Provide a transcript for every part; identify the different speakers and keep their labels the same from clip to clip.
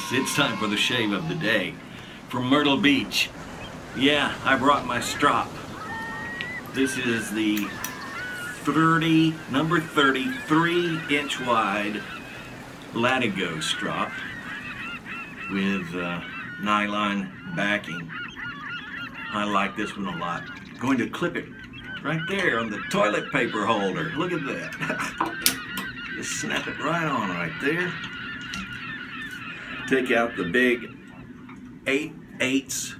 Speaker 1: guys, it's time for the shave of the day from Myrtle Beach. Yeah, I brought my strop. This is the number 33-inch wide Latigo strop with nylon backing. I like this one a lot. Going to clip it right there on the toilet paper holder. Look at that. Just snap it right on right there. Take out the big 8/8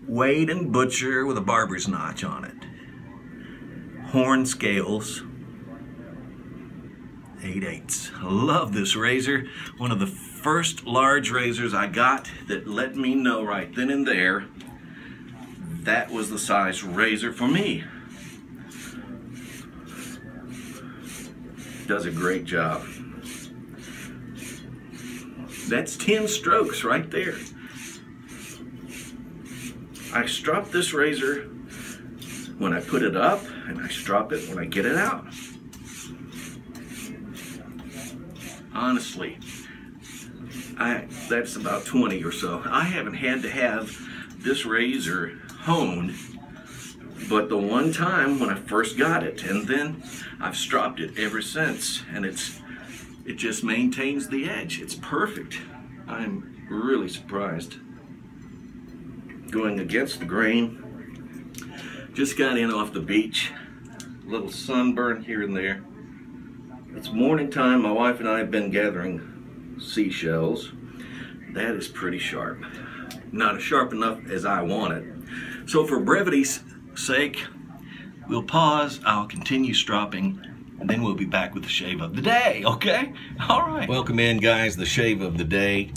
Speaker 1: Wade and Butcher with a barber's notch on it. Horn scales. 8/8. I love this razor. One of the first large razors I got that let me know right then and there that was the size razor for me. Does a great job. That's 10 strokes right there. I strop this razor when I put it up, and I strop it when I get it out. Honestly, that's about 20 or so. I haven't had to have this razor honed, but the one time when I first got it, and then I've stropped it ever since, and it just maintains the edge. It's perfect. I'm really surprised. Going against the grain. Just got in off the beach. A little sunburn here and there. It's morning time. My wife and I have been gathering seashells. That is pretty sharp. Not as sharp enough as I want it. So for brevity's sake, we'll pause. I'll continue stropping, and then we'll be back with the shave of the day, okay? All right. Welcome in, guys, the shave of the day.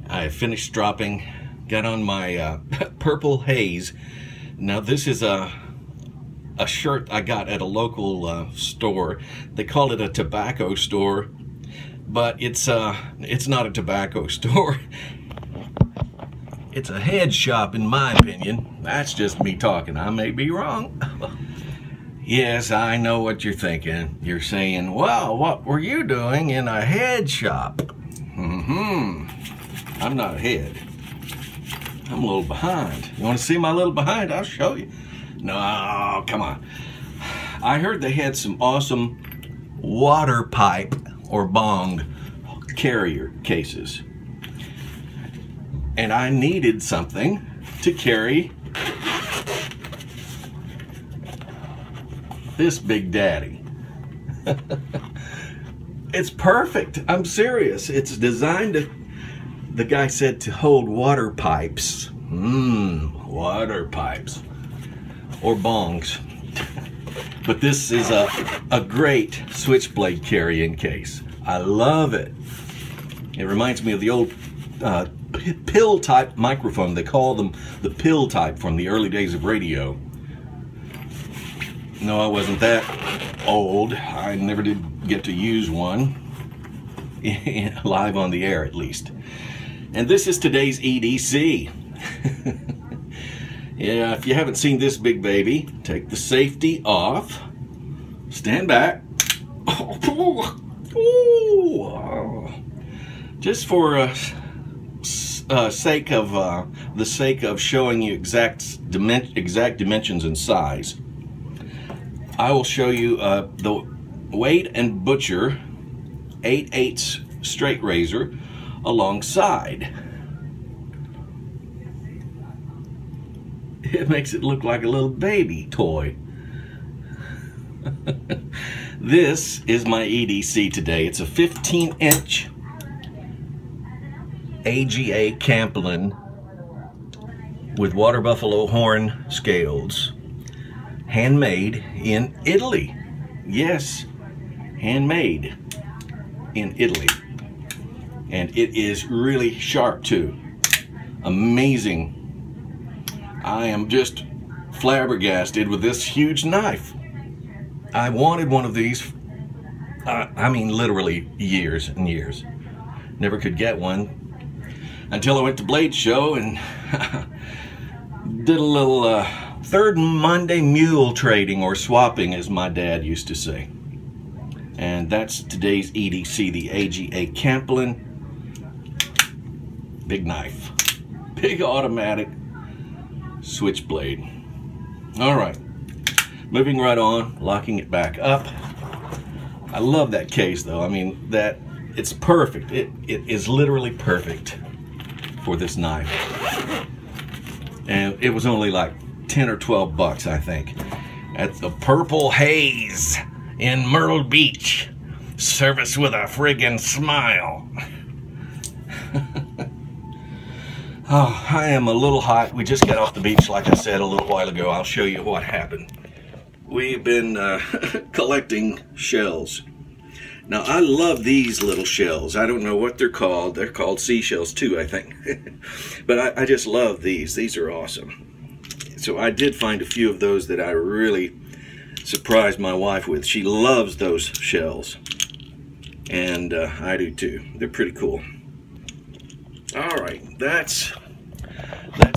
Speaker 1: I finished stropping, got on my purple haze. Now this is a shirt I got at a local store. They call it a tobacco store, but it's not a tobacco store. It's a head shop, in my opinion. That's just me talking. I may be wrong. Yes, I know what you're thinking. You're saying, well, what were you doing in a head shop? I'm not ahead. I'm a little behind. You want to see my little behind? I'll show you. No, come on. I heard they had some awesome water pipe or bong carrier cases. And I needed something to carry this big daddy. It's perfect. I'm serious. It's designed to, the guy said, to hold water pipes. Water pipes. Or bongs. But this is a great switchblade carrying case. I love it. It reminds me of the old pill type microphone. They call them the pill type from the early days of radio. No, I wasn't that old. I never did get to use one. Live on the air, at least. And this is today's EDC. Yeah, if you haven't seen this big baby, take the safety off. Stand back. Just for the sake of showing you exact dimensions and size, I will show you the Wade and Butcher 8/8 straight razor alongside. It makes it look like a little baby toy. This is my EDC today. It's a 15-inch AGA Camplin with water buffalo horn scales. Handmade in Italy. Yes, handmade in Italy. And it is really sharp too. Amazing. I am just flabbergasted with this huge knife. I wanted one of these, I mean literally years and years. Never could get one until I went to Blade Show and did a little third Monday mule trading, or swapping as my dad used to say. And that's today's EDC, the AGA Camplin big knife, big automatic switchblade. All right, moving right on, locking it back up. I love that case though. I mean, it's perfect. It is literally perfect for this knife. And it was only like 10 or 12 bucks, I think, at the Purple Haze in Myrtle Beach. Service with a friggin' smile. Oh, I am a little hot. We just got off the beach, like I said a little while ago. I'll show you what happened. We've been collecting shells. Now, I love these little shells. I don't know what they're called. They're called seashells too, I think. But I just love these. These are awesome. So I did find a few of those that I really surprised my wife with. She loves those shells. And I do too. They're pretty cool. All right, that's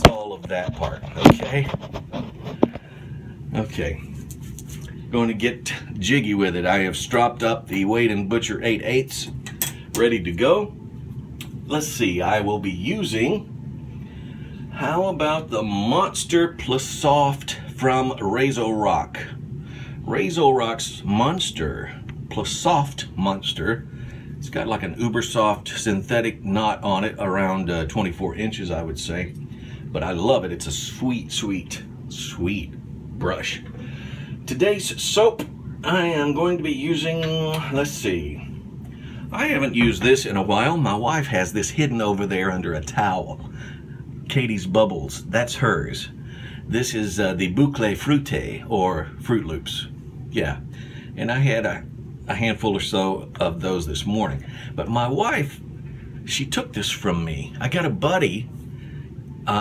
Speaker 1: all of that part, okay? Okay, going to get jiggy with it. I have stropped up the Wade & Butcher 8/8, ready to go. Let's see, I will be using, how about the Monster Plus Soft from Razor Rock. Razor Rock's Monster Plus Soft Monster. It's got like an uber soft synthetic knot on it, around 24 inches, I would say. But I love it. It's a sweet, sweet, sweet brush. Today's soap, I am going to be using, let's see. I haven't used this in a while. My wife has this hidden over there under a towel. Katie's Bubbles, that's hers. This is the Boucle Fruité, or Fruit Loops. Yeah, and I had a handful or so of those this morning. But my wife, she took this from me. I got a buddy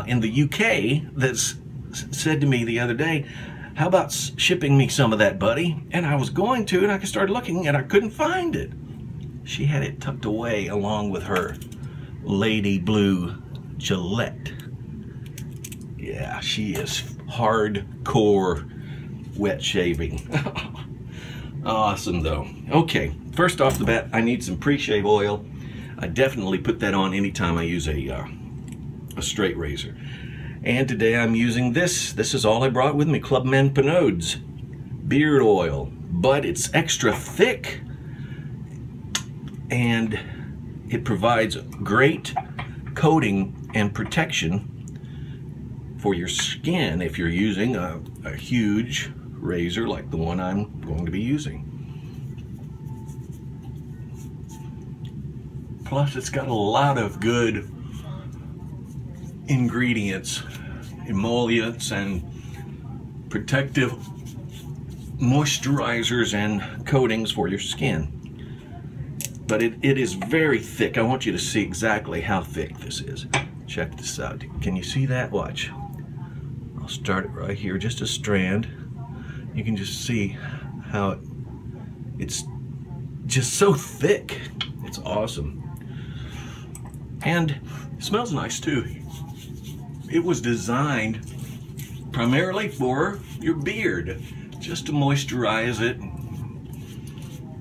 Speaker 1: in the UK that's said to me the other day, how about shipping me some of that, buddy? And I was going to, and I started looking, and I couldn't find it. She had it tucked away along with her Lady Blue Gillette. Yeah, she is hardcore wet shaving. Awesome though. Okay, first off the bat, I need some pre-shave oil. I definitely put that on anytime I use a straight razor. And today I'm using this. This is all I brought with me, Clubman Pinaude's beard oil. But it's extra thick and it provides great coating and protection for your skin if you're using a huge razor like the one I'm going to be using. Plus, it's got a lot of good ingredients, emollients and protective moisturizers and coatings for your skin. But it is very thick. I want you to see exactly how thick this is. Check this out. Can you see that? Watch. I'll start it right here, just a strand. You can just see how it's just so thick. It's awesome. And it smells nice too. It was designed primarily for your beard, just to moisturize it,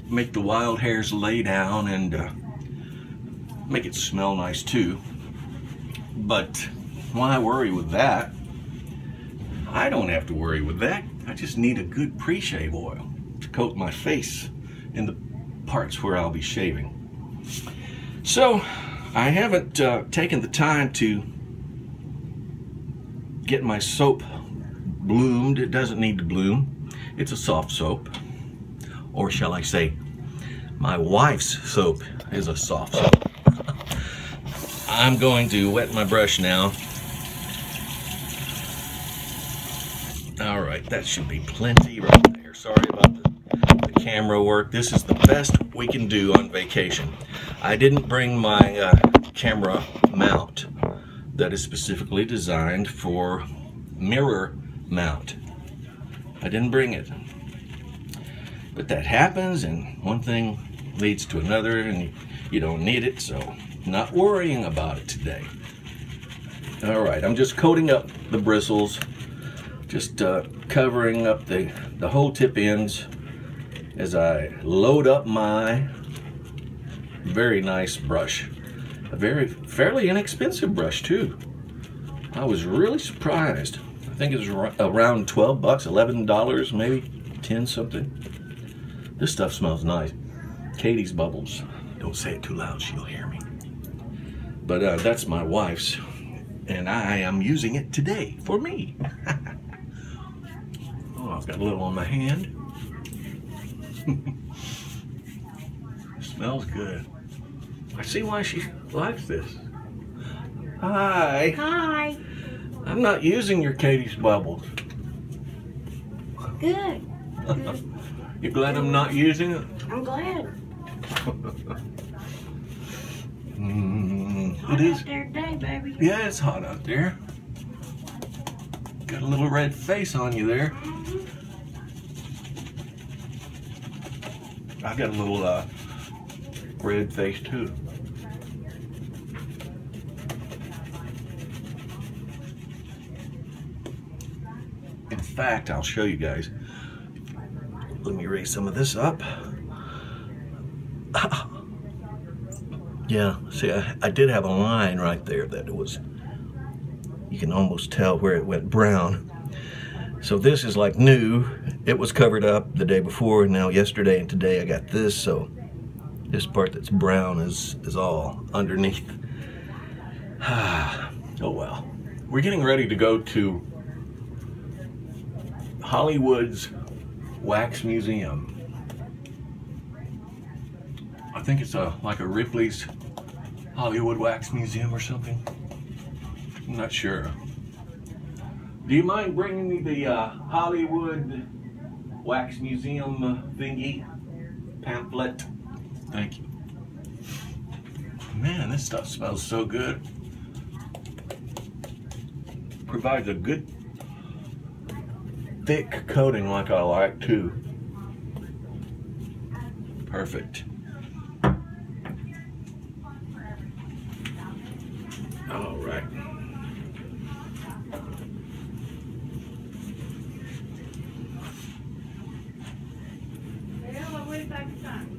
Speaker 1: make the wild hairs lay down, and make it smell nice too. But why worry with that? I don't have to worry with that. I just need a good pre-shave oil to coat my face in the parts where I'll be shaving. So I haven't taken the time to get my soap bloomed. It doesn't need to bloom. It's a soft soap. Or shall I say, my wife's soap is a soft soap. I'm going to wet my brush now. All right, that should be plenty right there. Sorry about the camera work. This is the best we can do on vacation. I didn't bring my camera mount that is specifically designed for mirror mount. I didn't bring it. But that happens, and one thing leads to another, and you don't need it, so not worrying about it today. All right, I'm just coating up the bristles, just covering up the whole tip ends as I load up my very nice brush. a fairly inexpensive brush too. I was really surprised. I think it was around 12 bucks, $11 maybe, 10 something. This stuff smells nice. Katie's Bubbles. Don't say it too loud, she'll hear me. But that's my wife's, and I am using it today for me. Oh, I've got a little on my hand. Smells good. I see why she likes this. Hi.
Speaker 2: Hi.
Speaker 1: I'm not using your Katie's Bubbles.
Speaker 2: Good. Good.
Speaker 1: You glad I'm not using it?
Speaker 2: I'm glad.
Speaker 1: It is.
Speaker 2: Hot out there today, baby.
Speaker 1: Yeah, it's hot out there. Got a little red face on you there. I got a little red face too. In fact, I'll show you guys. Let me raise some of this up. Yeah, see, I did have a line right there that it was, you can almost tell where it went brown. So this is like new. It was covered up the day before, and now yesterday and today I got this, so this part that's brown is all underneath. Oh well. We're getting ready to go to Hollywood's Wax Museum. I think it's like a Ripley's Hollywood Wax Museum or something. I'm not sure. Do you mind bringing me the Hollywood Wax Museum thingy pamphlet? Thank you. Man, this stuff smells so good. Provides a good thick coating like I like too. Perfect. All right.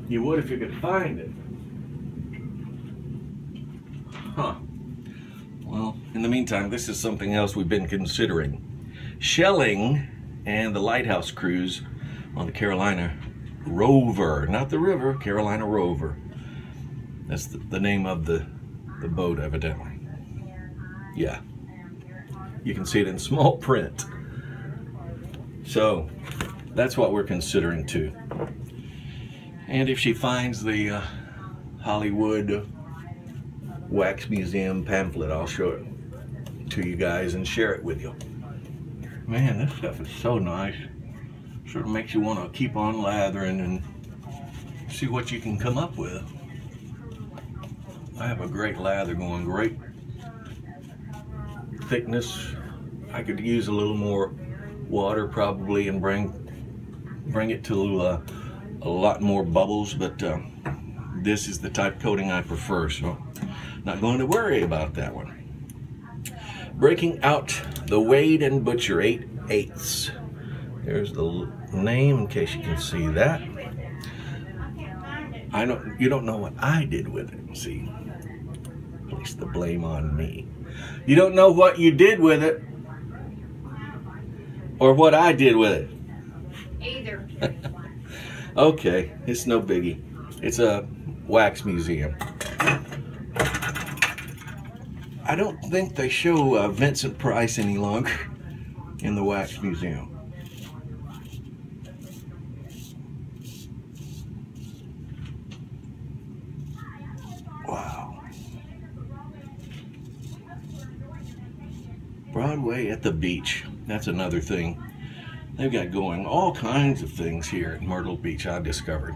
Speaker 1: You would if you could find it. Huh. Well, in the meantime, this is something else we've been considering. Shelling and the lighthouse cruise on the Carolina Rover. Not the river, Carolina Rover. That's the name of the boat, evidently. Yeah. You can see it in small print. So, that's what we're considering too. And if she finds the Hollywood Wax Museum pamphlet, I'll show it to you guys and share it with you. Man, this stuff is so nice. Sort of makes you want to keep on lathering and see what you can come up with. I have a great lather going, great thickness. I could use a little more water probably and bring it to a lot more bubbles, but this is the type coating I prefer, so not going to worry about that one. Breaking out the Wade and Butcher 8/8. There's the name in case you can see that. You don't know what I did with it. See, place the blame on me. You don't know what you did with it or what I did with it.
Speaker 2: Either.
Speaker 1: Okay, it's no biggie. It's a wax museum. I don't think they show Vincent Price any longer in the wax museum. Wow. Broadway at the beach. That's another thing. They've got going all kinds of things here at Myrtle Beach, I discovered.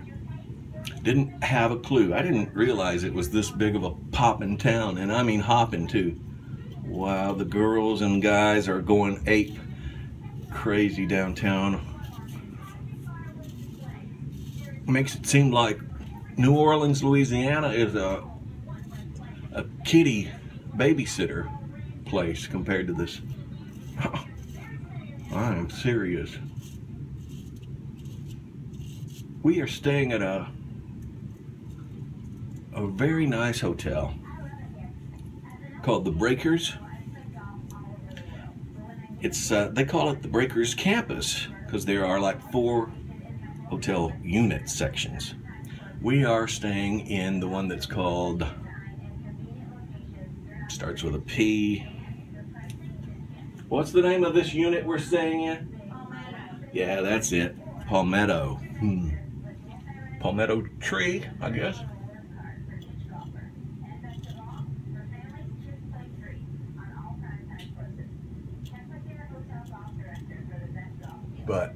Speaker 1: Didn't have a clue. I didn't realize it was this big of a poppin' town, and I mean hopping too. Wow, the girls and guys are going ape crazy downtown. Makes it seem like New Orleans, Louisiana is a kiddie babysitter place compared to this. I am serious. We are staying at a very nice hotel. called the Breakers. It's they call it the Breakers Campus because there are like 4 hotel unit sections. We are staying in the one that's called, starts with a P. What's the name of this unit we're staying in? Yeah, that's it. Palmetto. Palmetto tree, I guess. But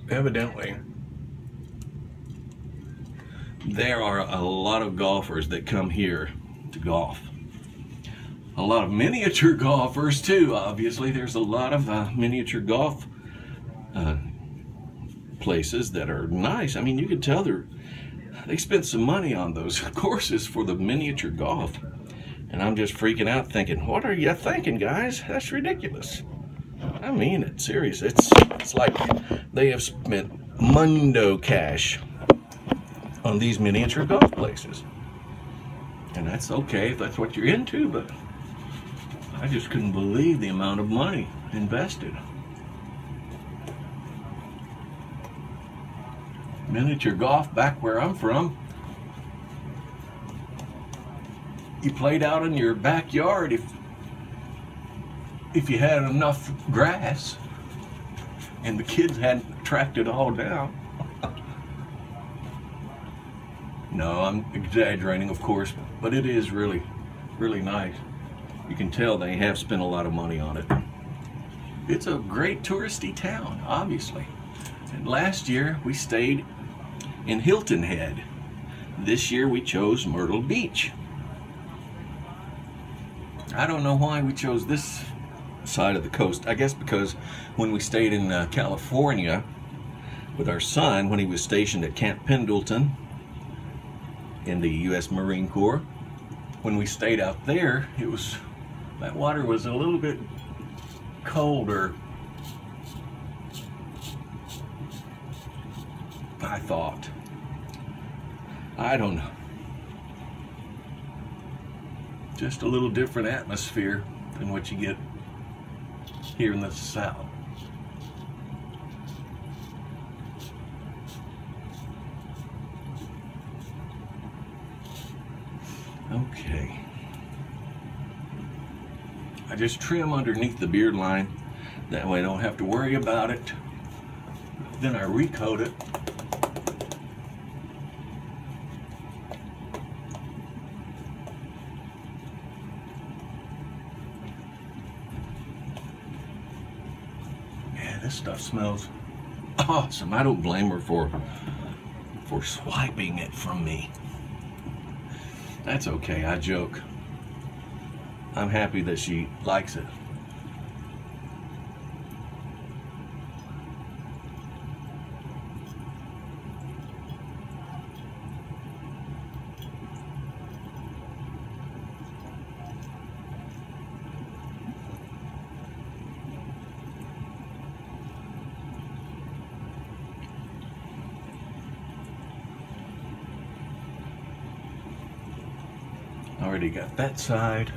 Speaker 1: evidently, there are a lot of golfers that come here to golf. A lot of miniature golfers too, obviously. There's a lot of miniature golf places that are nice. I mean, you could tell they spent some money on those courses for the miniature golf. And I'm just freaking out thinking, what are you thinking, guys? That's ridiculous. I mean it, serious. It's like they have spent mundo cash on these miniature golf places. And that's okay if that's what you're into, but I just couldn't believe the amount of money invested. Miniature golf back where I'm from, you played out in your backyard if you had enough grass and the kids hadn't tracked it all down. No, I'm exaggerating, of course, but it is really, really nice. You can tell they have spent a lot of money on it. It's a great touristy town, obviously. And last year we stayed in Hilton Head. This year we chose Myrtle Beach. I don't know why we chose this side of the coast. I guess because when we stayed in California with our son, when he was stationed at Camp Pendleton in the U.S. Marine Corps, when we stayed out there, that water was a little bit colder, I thought. I don't know. Just a little different atmosphere than what you get here in the South. Okay. I just trim underneath the beard line. That way I don't have to worry about it. Then I recoat it. This stuff smells awesome. I don't blame her for swiping it from me. That's okay, I joke. I'm happy that she likes it. Already got that side.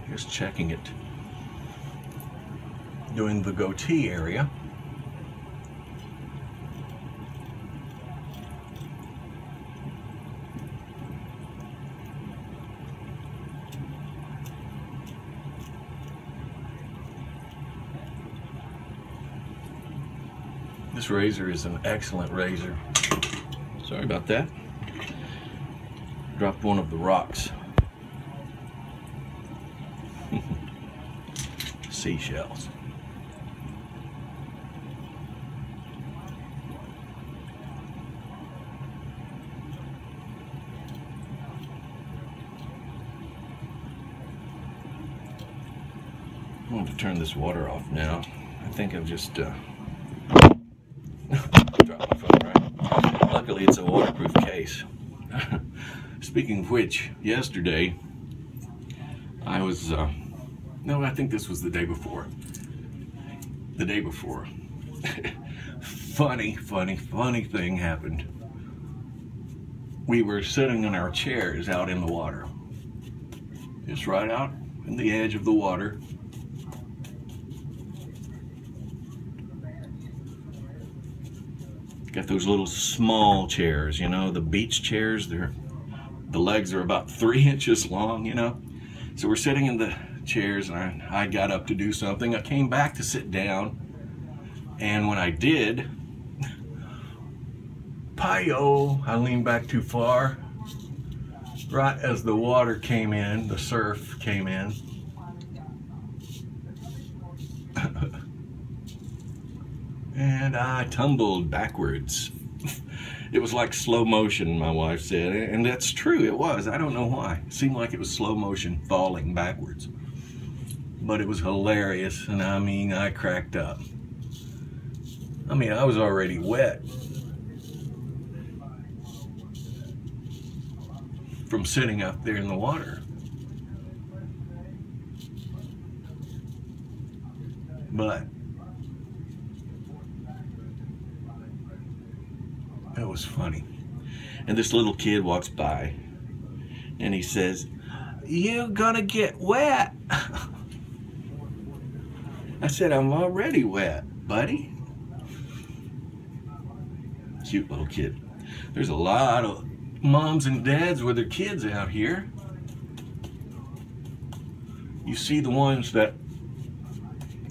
Speaker 1: Just checking it. Doing the goatee area. This razor is an excellent razor. Sorry about that. Dropped one of the rocks. Seashells. I'm going to turn this water off now. I think I've just dropped my phone, right? Luckily it's a waterproof case. Speaking of which, yesterday I was, no, I think this was the day before. The day before. Funny thing happened. we were sitting in our chairs out in the water. Just right out in the edge of the water. Got those little small chairs, you know, the beach chairs. The legs are about 3 inches long, you know. So we're sitting in the chairs, and I got up to do something. I came back to sit down, and when I did, Pio, I leaned back too far. Right as the water came in, the surf came in. And I tumbled backwards. It was like slow motion, my wife said, and that's true, it was. I don't know why. It seemed like it was slow motion falling backwards. But it was hilarious, and I mean, I cracked up. I mean, I was already wet from sitting up there in the water. But it was funny. And this little kid walks by and he says, "You're gonna get wet." I said, "I'm already wet, buddy." Cute little kid. There's a lot of moms and dads with their kids out here. You see the ones that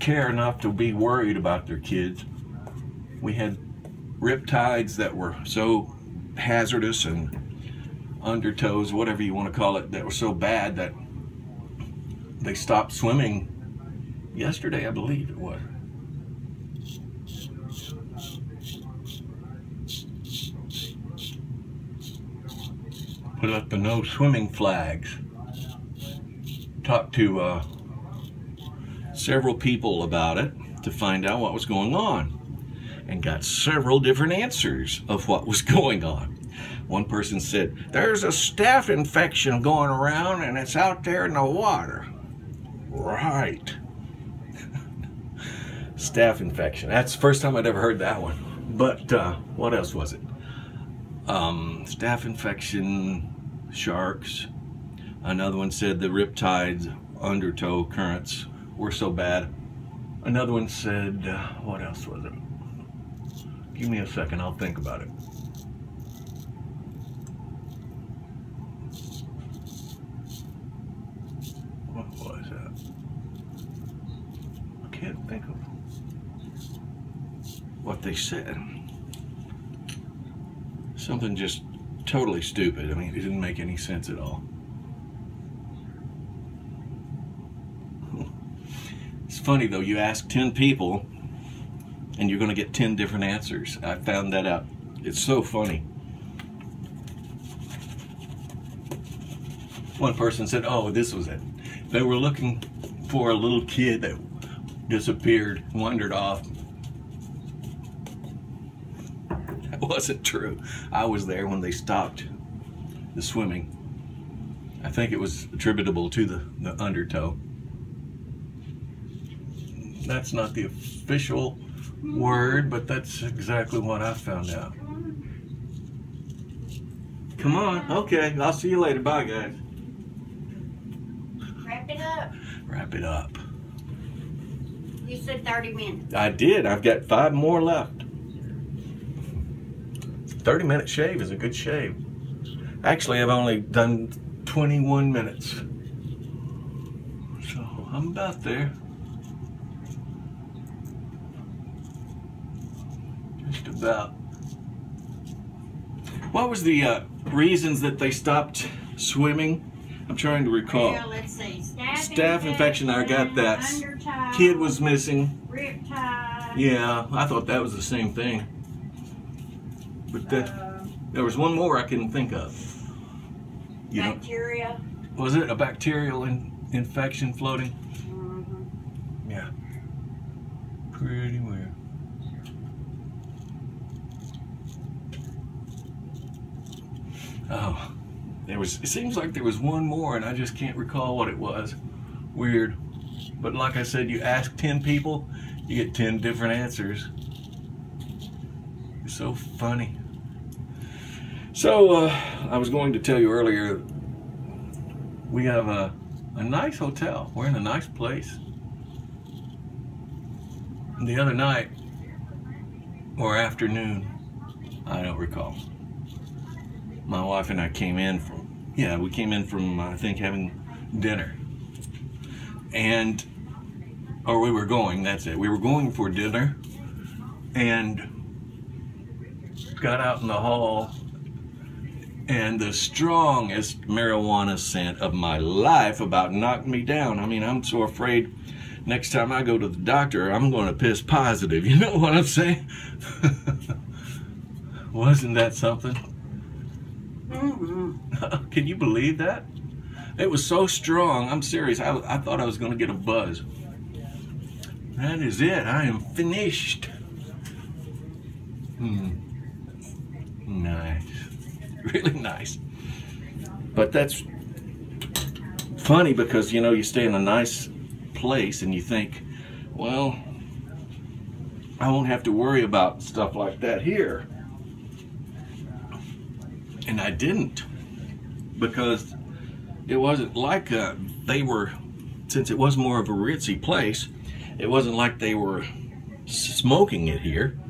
Speaker 1: care enough to be worried about their kids. We had riptides that were so hazardous, and undertows, whatever you want to call it, that were so bad that they stopped swimming yesterday, I believe it was. Put up the no swimming flags. Talked to several people about it to find out what was going on, and got several different answers of what was going on. One person said, "There's a staph infection going around and it's out there in the water." Right. Staph infection. That's the first time I'd ever heard that one. But what else was it? Staph infection, sharks. Another one said the riptides, undertow currents were so bad. Another one said, what else was it? Give me a second, I'll think about it. What was that? I can't think of what they said. Something just totally stupid. I mean, it didn't make any sense at all. It's funny though, you ask 10 people and you're going to get 10 different answers. I found that out. It's so funny. One person said, "Oh, this was it. They were looking for a little kid that disappeared, wandered off." That wasn't true. I was there when they stopped the swimming. I think it was attributable to the undertow. That's not the official word, but that's exactly what I found out. Come on. Okay, I'll see you later. Bye, guys.
Speaker 2: Wrap it up.
Speaker 1: Wrap it up.
Speaker 2: You said 30 minutes.
Speaker 1: I did. I've got 5 more left. 30-minute shave is a good shave. Actually, I've only done 21 minutes. So I'm about there. Just about. What was the reasons that they stopped swimming? I'm trying to recall.
Speaker 2: Well, let's see.
Speaker 1: Staph infection, I got that.
Speaker 2: Undertide,
Speaker 1: Kid was missing.
Speaker 2: riptide.
Speaker 1: Yeah, I thought that was the same thing. But there was one more I couldn't think of. You
Speaker 2: Bacteria.
Speaker 1: Was it a bacterial infection floating?
Speaker 2: Mm-hmm.
Speaker 1: Yeah. Pretty weird. Oh, it seems like there was one more and I just can't recall what it was. Weird. But like I said, you ask 10 people, you get 10 different answers. It's so funny. So, I was going to tell you earlier, we have a nice hotel. We're in a nice place. The other night, or afternoon, I don't recall, my wife and I came in from, I think, having dinner. Or we were going, that's it. We were going for dinner and got out in the hall, and the strongest marijuana scent of my life about knocked me down. I mean, I'm so afraid next time I go to the doctor, I'm going to piss positive. You know what I'm saying? Wasn't that something? Mm-hmm. Can you believe that? It was so strong. I'm serious. I thought I was going to get a buzz. That is it. I am finished. Nice. Really nice. But that's funny because, you know, you stay in a nice place and you think, well, I won't have to worry about stuff like that here. And I didn't, because it wasn't like since it was more of a ritzy place, it wasn't like they were smoking it here.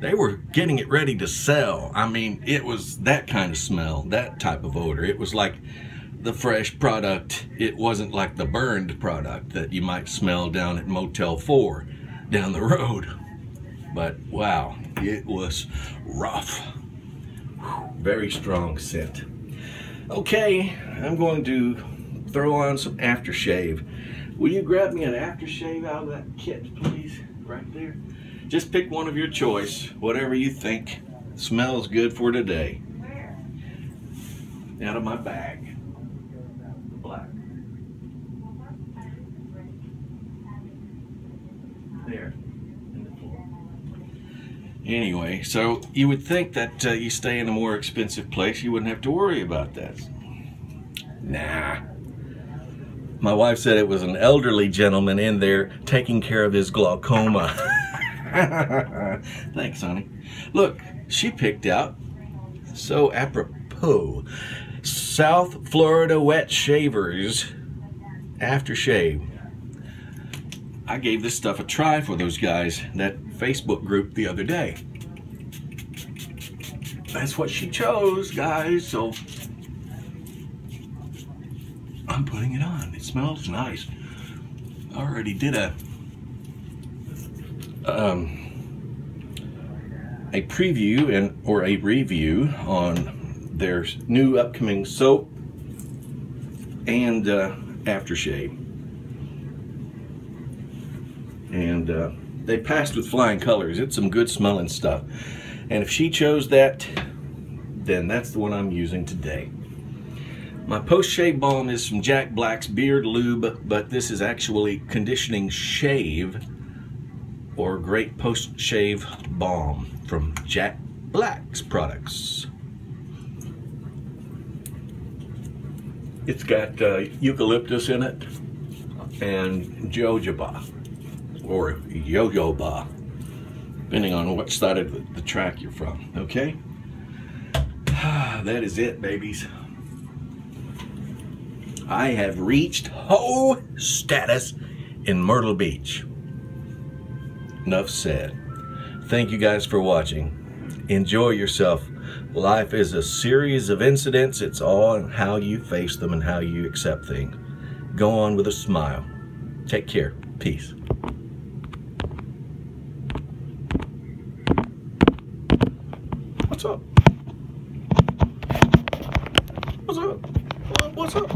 Speaker 1: They were getting it ready to sell. I mean, it was that kind of smell, that type of odor. It was like the fresh product. It wasn't like the burned product that you might smell down at Motel 4 down the road. But wow, it was rough. Very strong scent. Okay, I'm going to throw on some aftershave. Will you grab me an aftershave out of that kit, please? Right there. Just pick one of your choice, whatever you think smells good for today.
Speaker 2: Where?
Speaker 1: Out of my bag. Black. There. Anyway, so you would think that you stay in a more expensive place, you wouldn't have to worry about that. Nah. My wife said it was an elderly gentleman in there taking care of his glaucoma. Thanks, honey. Look, she picked out, so apropos, South Florida Wet Shavers aftershave. I gave this stuff a try for those guys, that Facebook group the other day. That's what she chose, guys, so I'm putting it on. It smells nice. I already did a preview or a review on their new upcoming soap and aftershave, and they passed with flying colors. It's some good smelling stuff, and if she chose that, then that's the one I'm using today. My post-shave balm is from Jack Black's Beard Lube, but this is actually conditioning shave or great post-shave balm from Jack Black's products. It's got eucalyptus in it and jojoba or jojoba, depending on what side of the track you're from, okay? That is it, babies. I have reached hoe status in Myrtle Beach. Enough said. Thank you guys for watching. Enjoy yourself. Life is a series of incidents. It's all in how you face them and how you accept things. Go on with a smile. Take care. Peace. What's up? What's up? What's up?